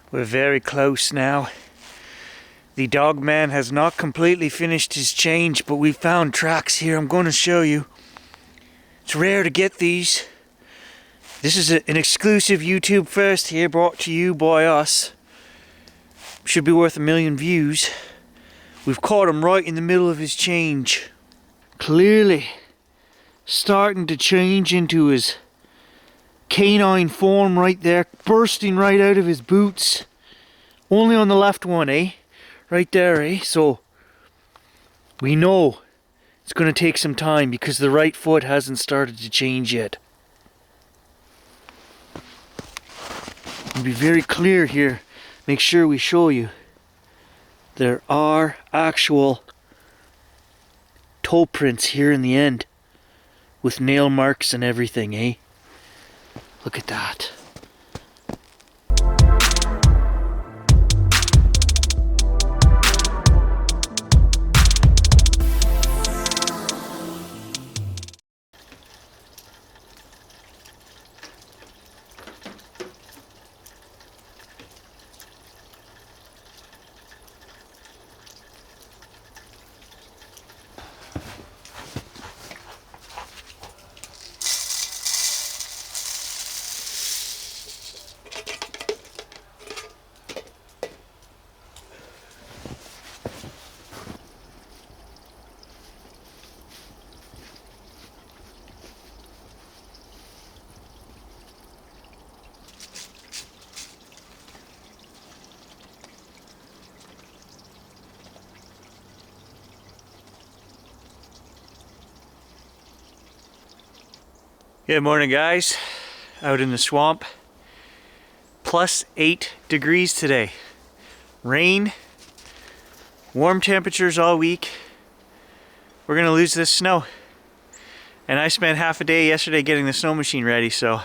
We're very close now. The Dogman has not completely finished his change, but we found tracks here. I'm going to show you. It's rare to get these. This is an exclusive YouTube first here, brought to you by us. Should be worth 1 million views. We've caught him right in the middle of his change. Clearly starting to change into his canine form right there, bursting right out of his boots. Only on the left one, eh? Right there, eh? So we know it's going to take some time because the right foot hasn't started to change yet. We'll be very clear here. Make sure we show you. There are actual toe prints here in the end with nail marks and everything, eh? Look at that. Good morning, guys. Out in the swamp. Plus 8 degrees today. Rain. Warm temperatures all week. We're gonna lose this snow. And I spent half a day yesterday getting the snow machine ready, so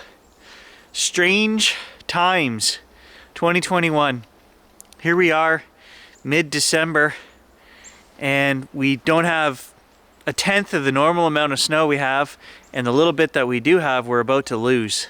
strange times. 2021. Here we are, mid-December, and we don't have a tenth of the normal amount of snow we have, and the little bit that we do have, we're about to lose.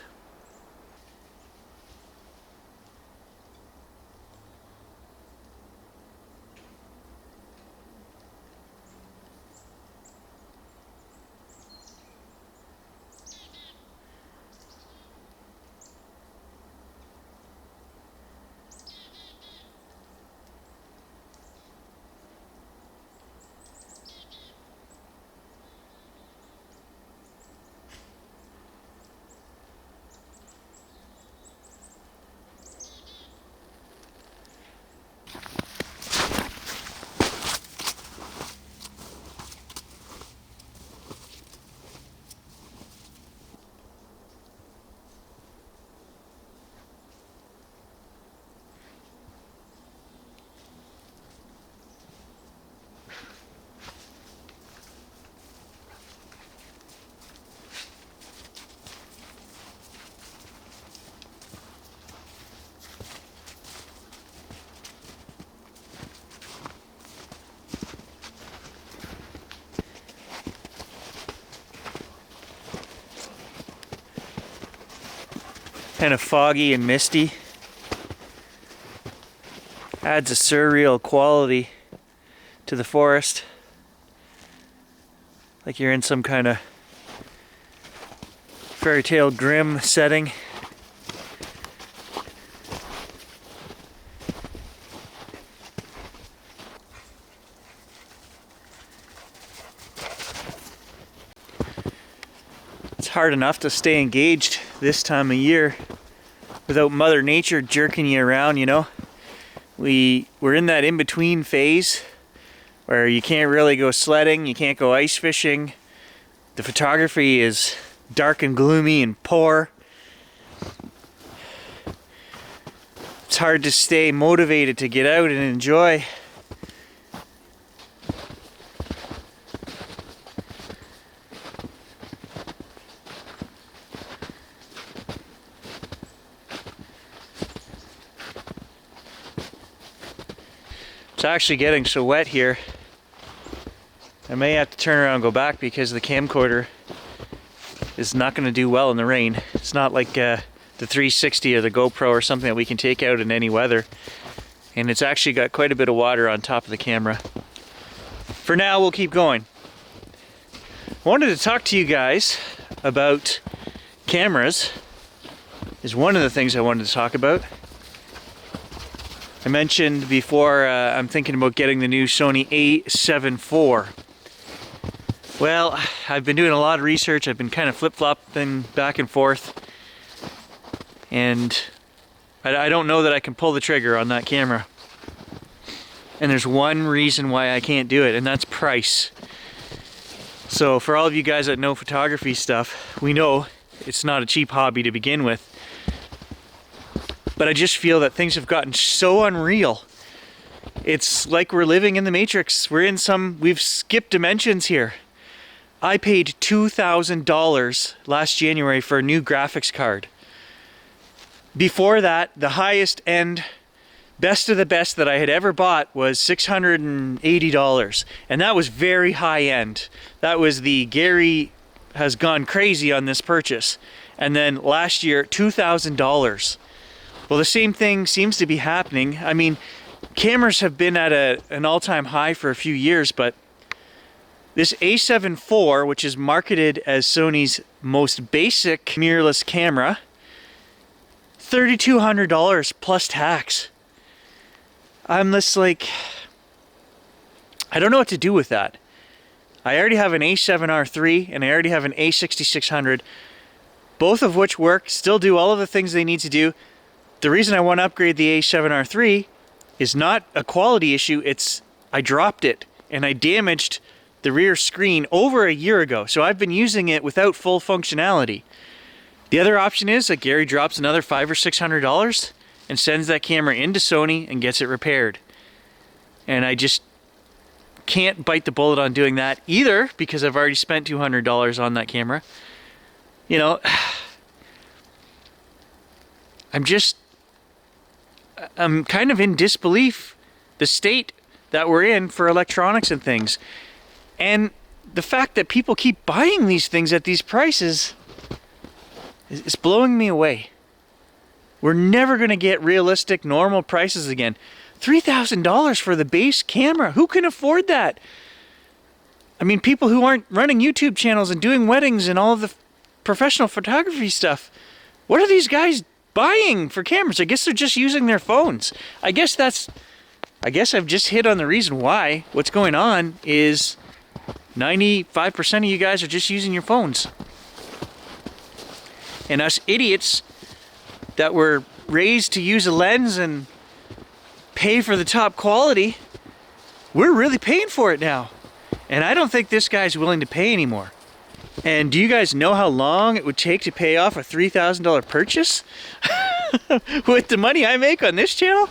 Kind of foggy and misty. Adds a surreal quality to the forest. Like you're in some kind of fairy tale grim setting. It's hard enough to stay engaged this time of year without Mother Nature jerking you around, you know. We're in that in-between phase where you can't really go sledding, you can't go ice fishing. The photography is dark and gloomy and poor. It's hard to stay motivated to get out and enjoy. It's actually getting so wet here. I may have to turn around and go back because the camcorder is not going to do well in the rain. It's not like the the 360 or the GoPro or something that we can take out in any weather. And it's actually got quite a bit of water on top of the camera. For now, we'll keep going. I wanted to talk to you guys about cameras. Is one of the things I wanted to talk about. I mentioned before I'm thinking about getting the new Sony a7 IV. Well, I've been doing a lot of research. I've been kind of flip-flopping back and forth. And I don't know that I can pull the trigger on that camera. And there's one reason why I can't do it, and that's price. So for all of you guys that know photography stuff, we know it's not a cheap hobby to begin with. But I just feel that things have gotten so unreal. It's like we're living in the Matrix. We've skipped dimensions here. I paid $2,000 last January for a new graphics card. Before that, the highest end, best of the best that I had ever bought was $680. And that was very high end. That was the Gary has gone crazy on this purchase. And then last year, $2,000. Well, the same thing seems to be happening. I mean, cameras have been at an all-time high for a few years, but this a7 IV, which is marketed as Sony's most basic mirrorless camera, $3,200 plus tax. I'm just like, I don't know what to do with that. I already have an a7R III and I already have an a6600, both of which work, still do all of the things they need to do. The reason I want to upgrade the a7R III is not a quality issue, it's I dropped it and I damaged the rear screen over a year ago, so I've been using it without full functionality. The other option is that Gary drops another $500 or $600 and sends that camera into Sony and gets it repaired. And I just can't bite the bullet on doing that either because I've already spent $200 on that camera. You know, I'm kind of in disbelief the state that we're in for electronics and things. And the fact that people keep buying these things at these prices is blowing me away. We're never going to get realistic, normal prices again. $3,000 for the base camera. Who can afford that? I mean, people who aren't running YouTube channels and doing weddings and all of the professional photography stuff. What are these guys buying for cameras? I guess they're just using their phones. I guess I've just hit on the reason why. What's going on is 95% of you guys are just using your phones. And us idiots that were raised to use a lens and pay for the top quality, we're really paying for it now. And I don't think this guy's willing to pay anymore. And do you guys know how long it would take to pay off a $3,000 purchase? With the money I make on this channel?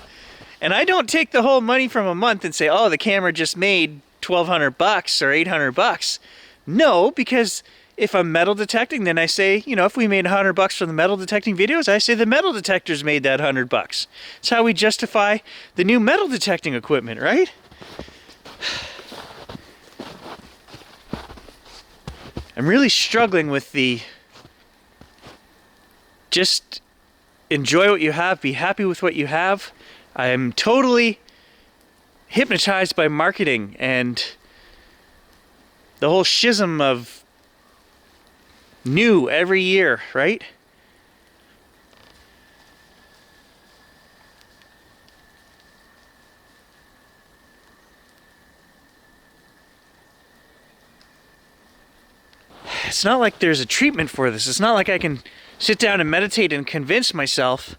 And I don't take the whole money from a month and say, oh, the camera just made $1,200 or $800. No, because if I'm metal detecting, then I say, you know, if we made $100 from the metal detecting videos, I say the metal detectors made that $100. That's how we justify the new metal detecting equipment, right? I'm really struggling with the just enjoy what you have, be happy with what you have. I'm totally hypnotized by marketing and the whole schism of new every year, right? It's not like there's a treatment for this. It's not like I can sit down and meditate and convince myself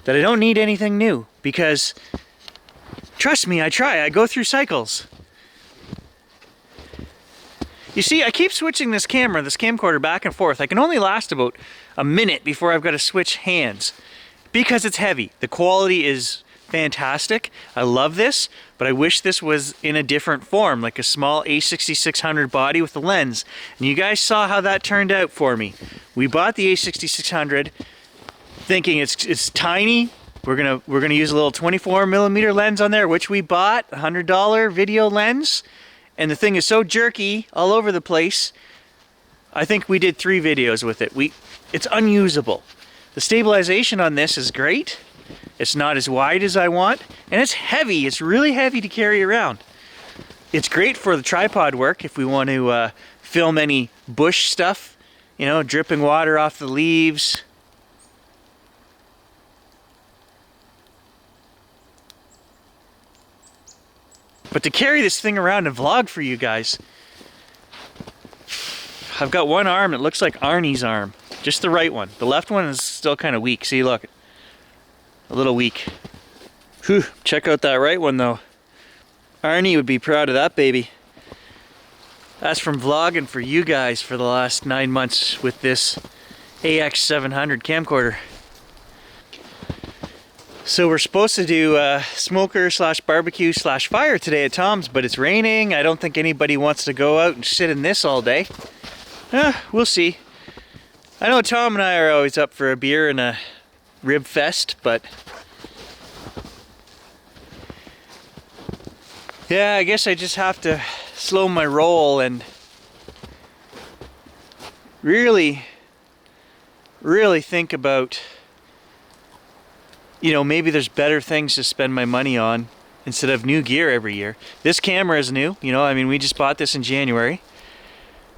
that I don't need anything new, because trust me, I try. I go through cycles. You see, I keep switching this camcorder back and forth. I can only last about a minute before I've got to switch hands because it's heavy. The quality is fantastic. I love this, but I wish this was in a different form, like a small a6600 body with a lens. And you guys saw how that turned out for me. We bought the a6600 thinking it's tiny. We're gonna use a little 24mm lens on there, which we bought, a $100 video lens. And the thing is so jerky all over the place. I think we did 3 videos with it. It's unusable. The stabilization on this is great. It's not as wide as I want, and it's heavy. It's really heavy to carry around. It's great for the tripod work if we want to film any bush stuff, you know, dripping water off the leaves. But to carry this thing around and vlog for you guys, I've got one arm that looks like Arnie's arm. Just the right one. The left one is still kind of weak. See, look. A little weak. Whew, check out that right one though. Arnie would be proud of that baby. That's from vlogging for you guys for the last 9 months with this AX700 camcorder. So we're supposed to do smoker slash barbecue slash fire today at Tom's, but it's raining. I don't think anybody wants to go out and sit in this all day. We'll see. I know Tom and I are always up for a beer and a rib fest, but yeah, I guess I just have to slow my roll and really think about, you know, maybe there's better things to spend my money on instead of new gear every year. This camera is new, you know, I mean, we just bought this in January.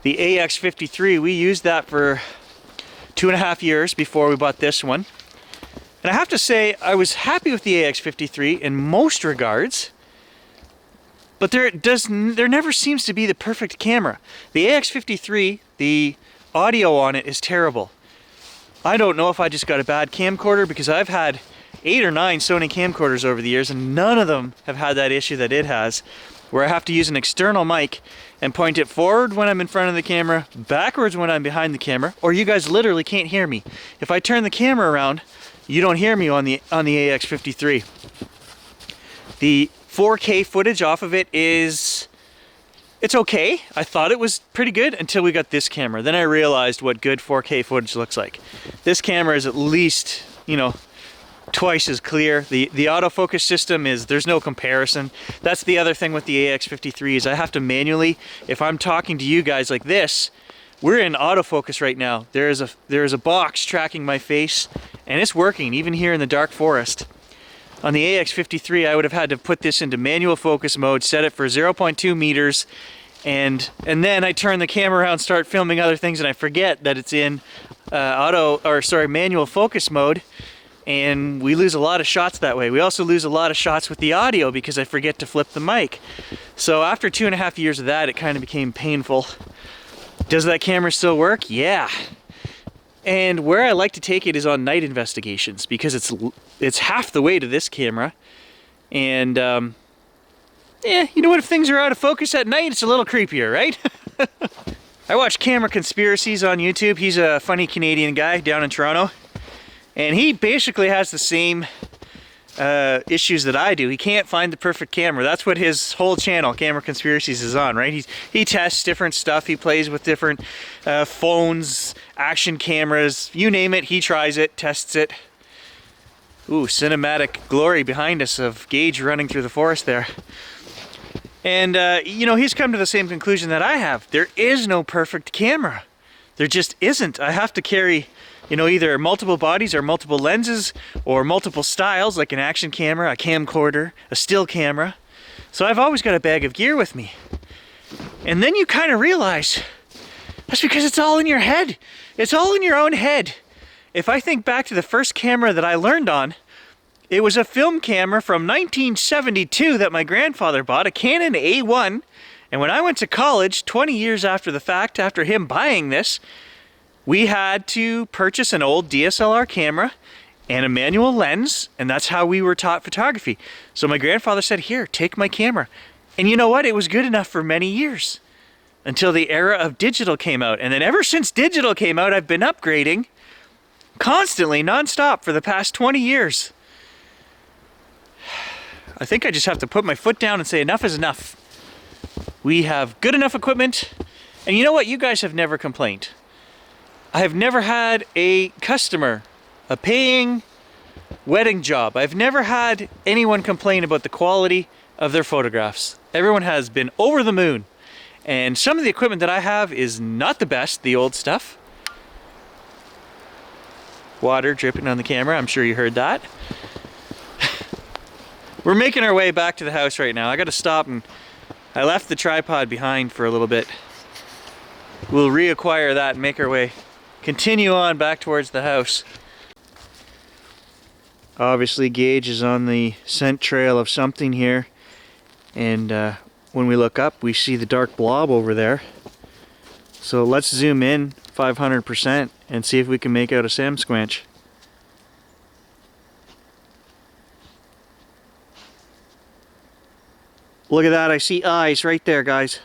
The AX53, we used that for 2.5 years before we bought this one. And I have to say, I was happy with the AX53 in most regards, but there never seems to be the perfect camera. The AX53, the audio on it is terrible. I don't know if I just got a bad camcorder, because I've had 8 or 9 Sony camcorders over the years, and none of them have had that issue that it has, where I have to use an external mic and point it forward when I'm in front of the camera, backwards when I'm behind the camera, or you guys literally can't hear me. If I turn the camera around, you don't hear me on the AX53. The 4K footage off of it it's okay. I thought it was pretty good until we got this camera. Then I realized what good 4K footage looks like. This camera is at least, you know, twice as clear. The autofocus system there's no comparison. That's the other thing with the AX53 is I have to manually, if I'm talking to you guys like this, we're in autofocus right now. There is a box tracking my face, and it's working even here in the dark forest. On the AX53, I would have had to put this into manual focus mode, set it for 0.2 meters, and then I turn the camera around, start filming other things, and I forget that it's in manual focus mode, and we lose a lot of shots that way. We also lose a lot of shots with the audio because I forget to flip the mic. So after 2.5 years of that, it kind of became painful. Does that camera still work? Yeah. And where I like to take it is on night investigations, because it's half the weight of this camera. And yeah, you know what, if things are out of focus at night, it's a little creepier, right? I watch Camera Conspiracies on YouTube. He's a funny Canadian guy down in Toronto. And he basically has the same issues that I do. He can't find the perfect camera. That's what his whole channel, Camera Conspiracies, is on, right? He tests different stuff. He plays with different phones, action cameras, you name it, he tries it, tests it. Ooh, cinematic glory behind us of Gage running through the forest there. And, you know, he's come to the same conclusion that I have. There is no perfect camera. There just isn't. I have to carry, you know, either multiple bodies or multiple lenses or multiple styles, like an action camera, a camcorder, a still camera. So I've always got a bag of gear with me. And then you kind of realize that's because it's all in your head. It's all in your own head. If I think back to the first camera that I learned on, it was a film camera from 1972 that my grandfather bought, a Canon A1. And when I went to college, 20 years after the fact, after him buying this, we had to purchase an old DSLR camera and a manual lens, and that's how we were taught photography. So my grandfather said, here, take my camera. And you know what? It was good enough for many years until the era of digital came out. And then ever since digital came out, I've been upgrading constantly, nonstop for the past 20 years. I think I just have to put my foot down and say enough is enough. We have good enough equipment. And you know what? You guys have never complained. I have never had a customer, a paying wedding job. I've never had anyone complain about the quality of their photographs. Everyone has been over the moon. And some of the equipment that I have is not the best, the old stuff. Water dripping on the camera, I'm sure you heard that. We're making our way back to the house right now. I gotta stop, and I left the tripod behind for a little bit. We'll reacquire that and make our way, continue on back towards the house. Obviously Gage is on the scent trail of something here, and when we look up we see the dark blob over there. So let's zoom in 500% and see if we can make out a Sasquatch. Look at that, I see eyes right there, guys.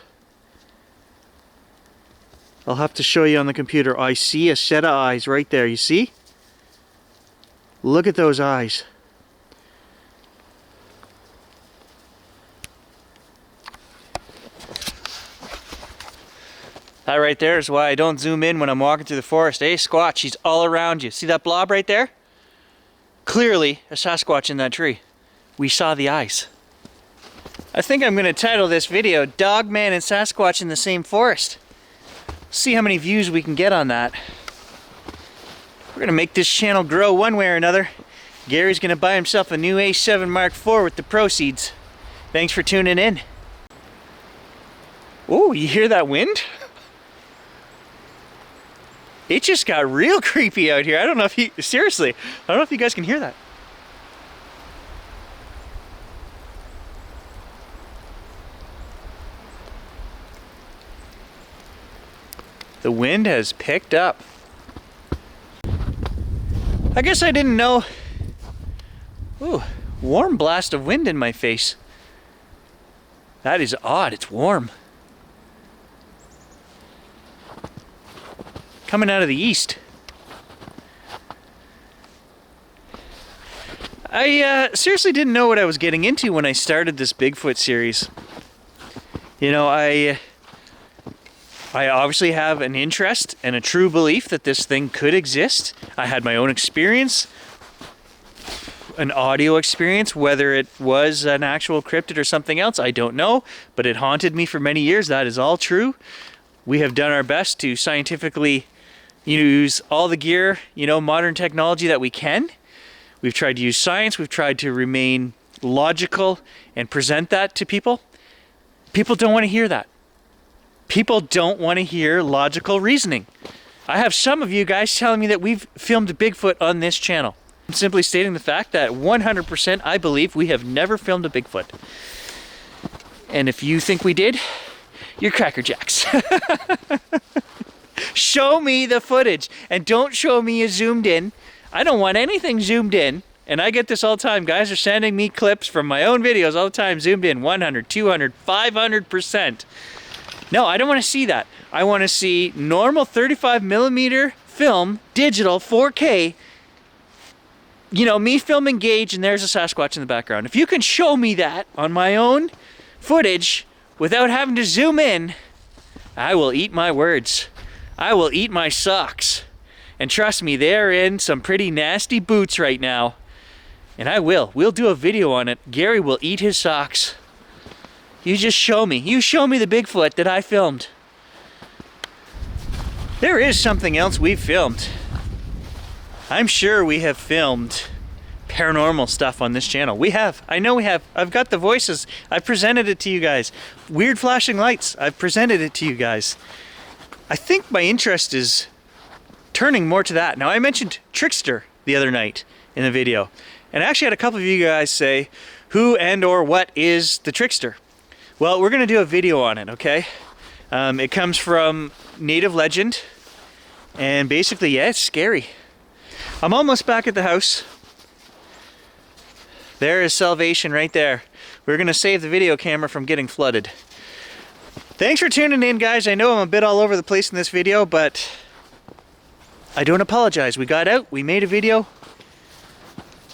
I'll have to show you on the computer. I see a set of eyes right there, you see? Look at those eyes. That right there is why I don't zoom in when I'm walking through the forest. Hey, Squatch, he's all around you. See that blob right there? Clearly a Sasquatch in that tree. We saw the eyes. I think I'm going to title this video Dogman and Sasquatch in the Same Forest. See how many views we can get on that. We're going to make this channel grow one way or another. Gary's going to buy himself a new A7 Mark IV with the proceeds. Thanks for tuning in. Oh, you hear that wind? It just got real creepy out here. I don't know if you, seriously, I don't know if you guys can hear that. The wind has picked up. I guess I didn't know. Ooh, warm blast of wind in my face. That is odd, it's warm. Coming out of the east. I seriously didn't know what I was getting into when I started this Bigfoot series. You know, I obviously have an interest and a true belief that this thing could exist. I had my own experience, an audio experience, whether it was an actual cryptid or something else, I don't know, but it haunted me for many years. That is all true. We have done our best to scientifically use all the gear, you know, modern technology that we can. We've tried to use science, we've tried to remain logical and present that to people. People don't want to hear that. People don't want to hear logical reasoning. I have some of you guys telling me that we've filmed a Bigfoot on this channel. I'm simply stating the fact that 100% I believe we have never filmed a Bigfoot. And if you think we did, you're Cracker Jacks. Show me the footage and don't show me a zoomed in. I don't want anything zoomed in. And I get this all the time. Guys are sending me clips from my own videos all the time, zoomed in 100, 200, 500%. No, I don't want to see that. I want to see normal 35mm film, digital, 4K. You know, me filming Gage and there's a Sasquatch in the background. If you can show me that on my own footage without having to zoom in, I will eat my words. I will eat my socks. And trust me, they're in some pretty nasty boots right now. And I will. We'll do a video on it. Gary will eat his socks. You just show me. You show me the Bigfoot that I filmed. There is something else we've filmed. I'm sure we have filmed paranormal stuff on this channel. We have. I know we have. I've got the voices. I've presented it to you guys. Weird flashing lights. I've presented it to you guys. I think my interest is turning more to that. Now, I mentioned Trickster the other night in the video. And I actually had a couple of you guys say, who and or what is the Trickster? Well, we're going to do a video on it, okay? It comes from Native Legend. And basically, yeah, it's scary. I'm almost back at the house. There is salvation right there. We're going to save the video camera from getting flooded. Thanks for tuning in, guys. I know I'm a bit all over the place in this video, but I don't apologize. We got out, we made a video,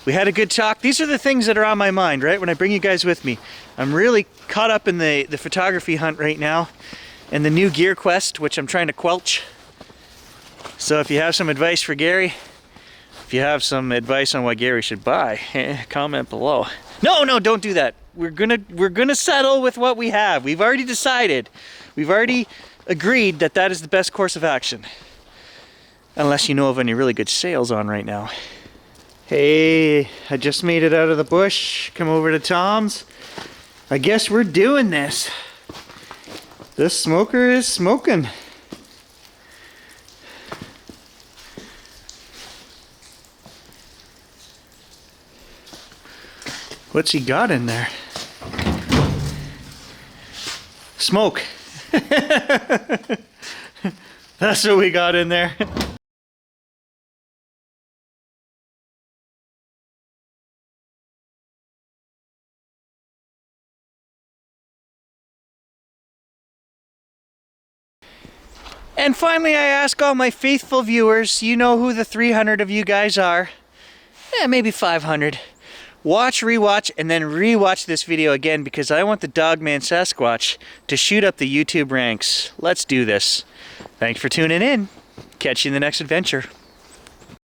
we had a good talk. These are the things that are on my mind, right? When I bring you guys with me. I'm really caught up in the photography hunt right now and the new gear quest, which I'm trying to quelch. So if you have some advice for Gary, if you have some advice on what Gary should buy, comment below. No, don't do that. We're gonna settle with what we have. We've already decided. We've already agreed that that is the best course of action. Unless you know of any really good sales on right now. Hey, I just made it out of the bush. Come over to Tom's. I guess we're doing this. This smoker is smoking. What's he got in there? Smoke. That's what we got in there. And finally, I ask all my faithful viewers, you know who the 300 of you guys are, maybe 500. Watch, rewatch, and then rewatch this video again because I want the Dogman Sasquatch to shoot up the YouTube ranks. Let's do this. Thanks for tuning in. Catch you in the next adventure.